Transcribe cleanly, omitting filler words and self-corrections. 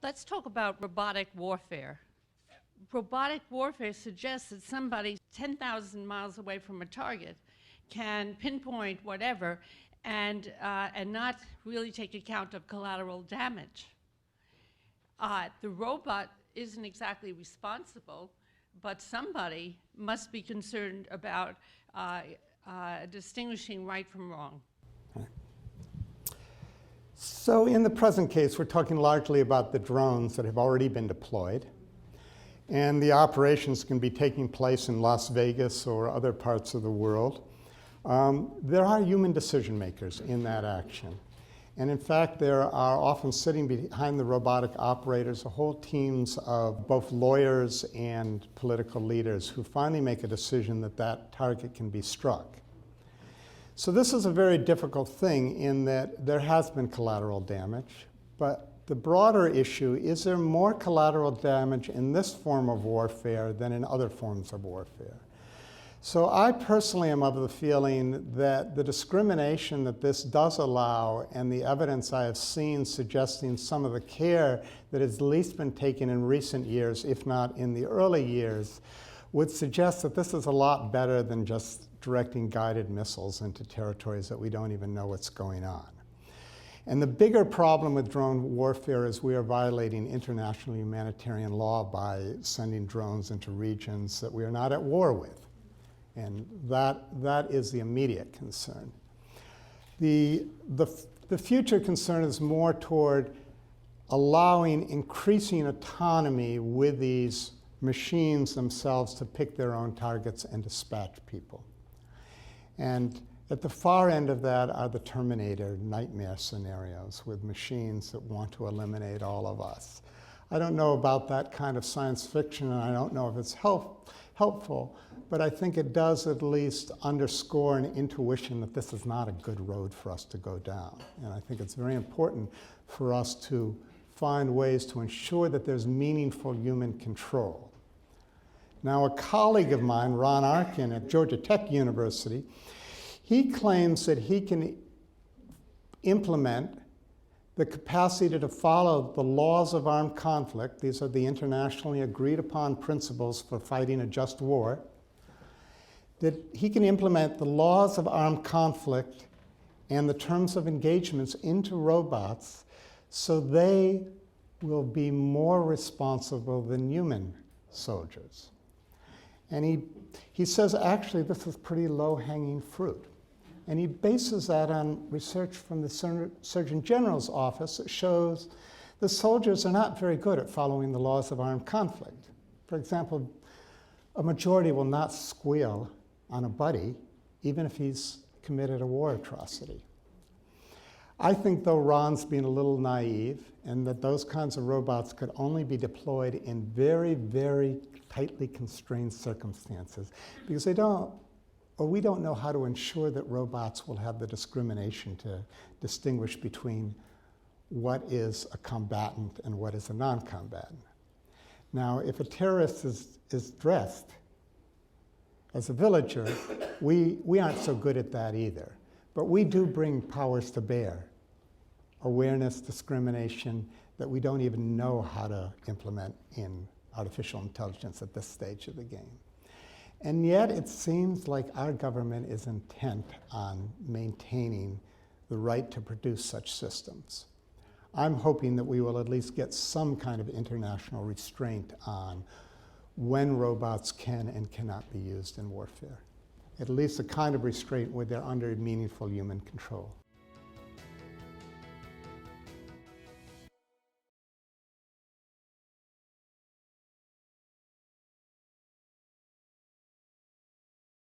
Let's talk about robotic warfare. Robotic warfare suggests that somebody 10,000 miles away from a target can pinpoint whatever and not really take account of collateral damage. The robot isn't exactly responsible, but somebody must be concerned about distinguishing right from wrong. So in the present case, we're talking largely about the drones that have already been deployed. And the operations can be taking place in Las Vegas or other parts of the world. There are human decision makers in that action. And in fact, there are often sitting behind the robotic operators whole teams of both lawyers and political leaders who finally make a decision that that target can be struck. So this is a very difficult thing in that there has been collateral damage, but the broader issue, is there more collateral damage in this form of warfare than in other forms of warfare? So I personally am of the feeling that the discrimination that this does allow and the evidence I have seen suggesting some of the care that has at least been taken in recent years, if not in the early years, would suggest that this is a lot better than just directing guided missiles into territories that we don't even know what's going on. And the bigger problem with drone warfare is we are violating international humanitarian law by sending drones into regions that we are not at war with. And that is the immediate concern. The future concern is more toward allowing increasing autonomy with these machines themselves to pick their own targets and dispatch people. And at the far end of that are the Terminator nightmare scenarios with machines that want to eliminate all of us. I don't know about that kind of science fiction, and I don't know if it's helpful, but I think it does at least underscore an intuition that this is not a good road for us to go down. And I think it's very important for us to find ways to ensure that there's meaningful human control. Now, a colleague of mine, Ron Arkin at Georgia Tech University, he claims that he can implement the capacity to follow the laws of armed conflict. These are the internationally agreed upon principles for fighting a just war. That he can implement the laws of armed conflict and the terms of engagements into robots so they will be more responsible than human soldiers. And he says, actually, this is pretty low-hanging fruit. And he bases that on research from the Surgeon General's office that shows the soldiers are not very good at following the laws of armed conflict. For example, a majority will not squeal on a buddy, even if he's committed a war atrocity. I think, though, Ron's being a little naive, and that those kinds of robots could only be deployed in very, very tightly constrained circumstances, because we don't know how to ensure that robots will have the discrimination to distinguish between what is a combatant and what is a non-combatant. Now, if a terrorist is dressed as a villager, we aren't so good at that either. But we do bring powers to bear, awareness, discrimination, that we don't even know how to implement in artificial intelligence at this stage of the game. And yet it seems like our government is intent on maintaining the right to produce such systems. I'm hoping that we will at least get some kind of international restraint on when robots can and cannot be used in warfare. At least a kind of restraint where they're under meaningful human control.